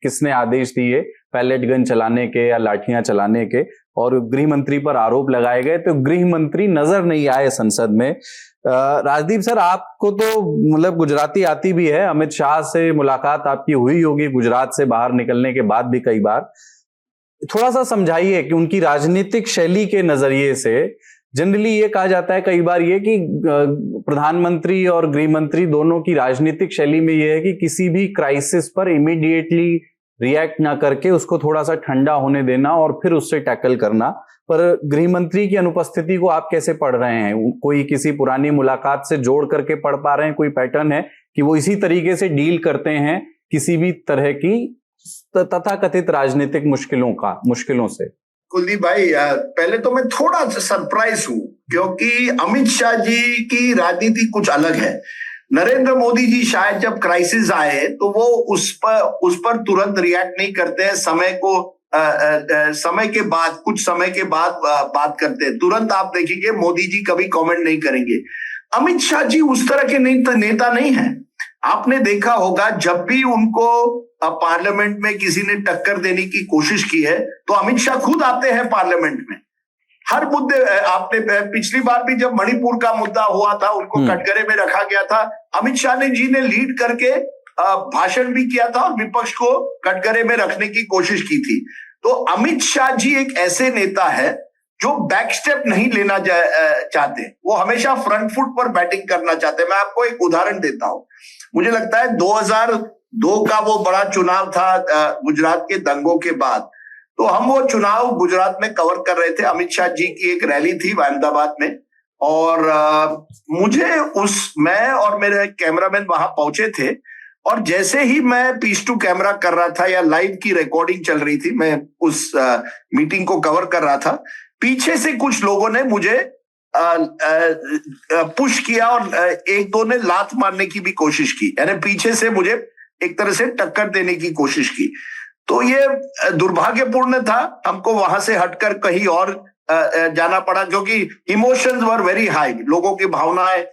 किसने आदेश दिए pellet gun चलाने के या लाठियां चलाने के, और गृह मंत्री पर आरोप लगाए गए तो गृह मंत्री नजर नहीं आए संसद में। राजदीप सर, आपको तो मतलब गुजराती आती भी है, अमित शाह से मुलाकात आपकी हुई होगी गुजरात से बाहर निकलने के बाद भी कई बार। थोड़ा सा समझाइए कि उनकी राजनीतिक शैली के नजरिए से, जनरली ये कहा जाता है कई बार ये कि प्रधानमंत्री और गृह मंत्री दोनों की राजनीतिक शैली में ये है कि किसी भी क्राइसिस पर इमीडिएटली रिएक्ट ना करके उसको थोड़ा सा ठंडा होने देना और फिर उससे टैकल करना। पर गृह मंत्री की अनुपस्थिति को आप कैसे पढ़ रहे हैं? कोई किसी पुरानी मुलाकात से जोड़ करके पढ़ पा रहे हैं? कोई पैटर्न है कि वो इसी तरीके से डील करते हैं किसी भी तरह की तथाकथित राजनीतिक मुश्किलों से? कुलदीप भाई, पहले तो मैं थोड़ा सा सरप्राइज हूं क्योंकि अमित शाह जी की राजनीति कुछ अलग है। नरेंद्र मोदी जी शायद जब क्राइसिस आए तो वो उस पर तुरंत रिएक्ट नहीं करते हैं, समय के बाद, कुछ समय के बाद बात करते हैं। तुरंत आप देखेंगे मोदी जी कभी कमेंट नहीं करेंगे। अमित शाह जी उस तरह के नेता नहीं है। आपने देखा होगा जब भी उनको पार्लियामेंट में किसी ने टक्कर देने की कोशिश की है तो अमित शाह खुद आते हैं पार्लियामेंट में। हर मुद्दे, आपने पिछली बार भी जब मणिपुर का मुद्दा हुआ था, उनको कटघरे में रखा गया था, अमित शाह जी ने लीड करके भाषण भी किया था और विपक्ष को कटघरे में रखने की कोशिश की थी। तो अमित शाह जी एक ऐसे नेता है जो बैक स्टेप नहीं लेना चाहते, वो हमेशा फ्रंट फुट पर बैटिंग करना चाहते हैं। मैं आपको एक उदाहरण देता हूं। मुझे लगता है 2002 का वो बड़ा चुनाव था गुजरात के दंगों के बाद, तो हम वो चुनाव गुजरात में कवर कर रहे थे। अमित शाह जी की एक रैली थी अहमदाबाद में और मैं और मेरे कैमरामैन वहां पहुंचे थे और जैसे ही मैं पीस टू कैमरा कर रहा था या लाइव की रिकॉर्डिंग चल रही थी, मैं उस मीटिंग को कवर कर रहा था, पीछे से कुछ लोगों ने मुझे पुश किया और एक दो ने लात मारने की भी कोशिश की, यानी पीछे से मुझे एक तरह से टक्कर देने की कोशिश की। तो ये दुर्भाग्यपूर्ण था, हमको वहां से हटकर कहीं और जाना पड़ा क्योंकि इमोशंस वर वेरी हाई, लोगों की भावनाएं,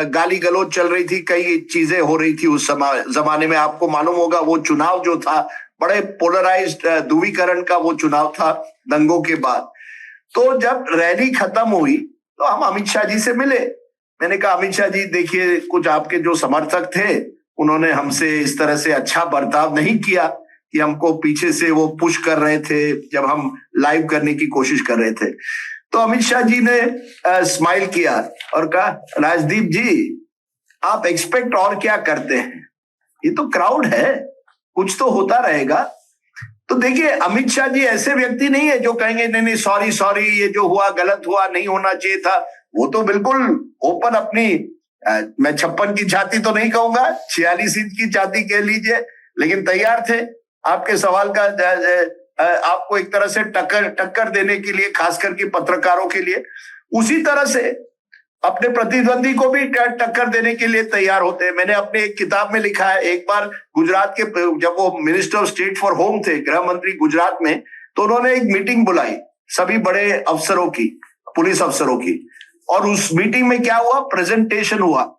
गाली गलौज चल रही थी, कई चीजें हो रही थी उस जमाने में। आपको मालूम होगा वो चुनाव जो था बड़े पोलराइज्ड ध्रुवीकरण का वो चुनाव था दंगों के बाद। तो जब रैली खत्म हुई तो हम अमित शाह जी से मिले। मैंने कहा अमित शाह जी देखिए, कुछ आपके जो समर्थक थे उन्होंने हमसे इस तरह से अच्छा बर्ताव नहीं किया कि हमको पीछे से वो पुश कर रहे थे जब हम लाइव करने की कोशिश कर रहे थे। तो अमित शाह जी ने स्माइल किया और कहा, राजदीप जी आप एक्सपेक्ट और क्या करते हैं, ये तो क्राउड है, कुछ तो होता रहेगा। तो देखिए अमित शाह जी ऐसे व्यक्ति नहीं है जो कहेंगे नहीं नहीं सॉरी ये जो हुआ गलत हुआ, नहीं होना चाहिए था। वो तो बिल्कुल ओपन अपनी मैं 56 की छाती तो नहीं कहूंगा, 46 इंच की छाती कह लीजिए, लेकिन तैयार थे आपके सवाल का आपको एक तरह से टक्कर देने के लिए, खास करके पत्रकारों के लिए। उसी तरह से अपने प्रतिद्वंदी को भी टक्कर देने के लिए तैयार होते हैं। मैंने अपने एक किताब में लिखा है, एक बार गुजरात के जब वो minister of state for home थे, गृह मंत्री गुजरात में, तो उन्होंने एक मीटिंग बुलाई सभी बड़े अफसरों की, पुलिस अफसरों की, और उस मीटिंग में क्या हुआ, प्रेजेंटेशन हुआ।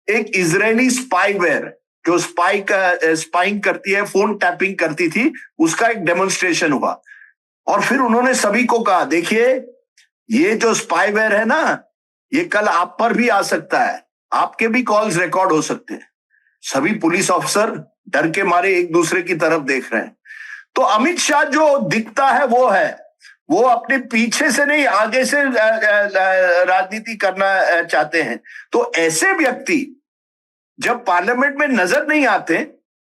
एक इजरायली स्पाईवेयर जो स्पाइंग करती है, फोन टैपिंग करती थी, उसका एक डेमोन्स्ट्रेशन हुआ। और फिर उन्होंने सभी को कहा, देखिए ये जो स्पाईवेयर है ना, ये कल आप पर भी आ सकता है, आपके भी कॉल्स रिकॉर्ड हो सकते हैं। सभी पुलिस अफसर डर के मारे एक दूसरे की तरफ देख रहे हैं। तो अमित शाह जो दिखता है वो अपने पीछे से नहीं, आगे से राजनीति करना चाहते हैं। तो ऐसे व्यक्ति जब पार्लियामेंट में नजर नहीं आते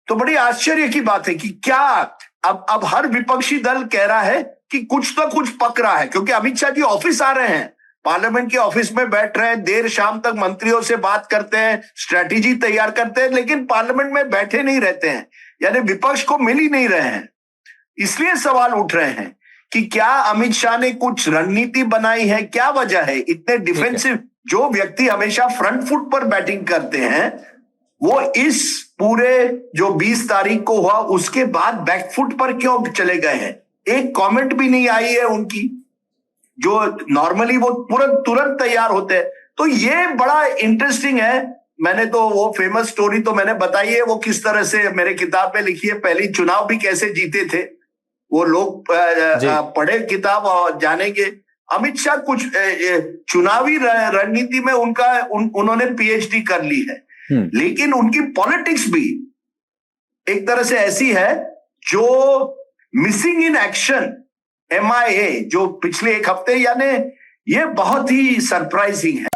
तो बड़ी आश्चर्य की बात है कि क्या अब हर विपक्षी दल कह रहा है कि कुछ तो कुछ पक रहा है, क्योंकि अमित शाह जी ऑफिस आ रहे हैं, पार्लियामेंट के ऑफिस में बैठ रहे हैं, देर शाम तक मंत्रियों से बात करते हैं, स्ट्रेटेजी तैयार करते हैं, लेकिन पार्लियामेंट में बैठे नहीं रहते हैं, यानी विपक्ष को मिल ही नहीं रहे हैं। इसलिए सवाल उठ रहे हैं कि क्या अमित शाह ने कुछ रणनीति बनाई है, क्या वजह है इतने डिफेंसिव? जो व्यक्ति हमेशा फ्रंट फुट पर बैटिंग करते हैं वो इस पूरे जो 20 तारीख को हुआ उसके बाद बैकफुट पर क्यों चले गए हैं? एक कमेंट भी नहीं आई है उनकी, जो नॉर्मली वो तुरंत तैयार होते हैं। तो ये बड़ा इंटरेस्टिंग है। मैंने तो वो फेमस स्टोरी तो मैंने बताई है, वो किस तरह से मेरे किताब में लिखी है, पहली चुनाव भी कैसे जीते थे वो लोग, पढ़े किताब और जानेंगे। अमित शाह कुछ चुनावी रणनीति में उन्होंने पीएचडी कर ली है, लेकिन उनकी पॉलिटिक्स भी एक तरह से ऐसी है जो मिसिंग इन एक्शन MIA जो पिछले एक हफ्ते, यानी ये बहुत ही सरप्राइजिंग है।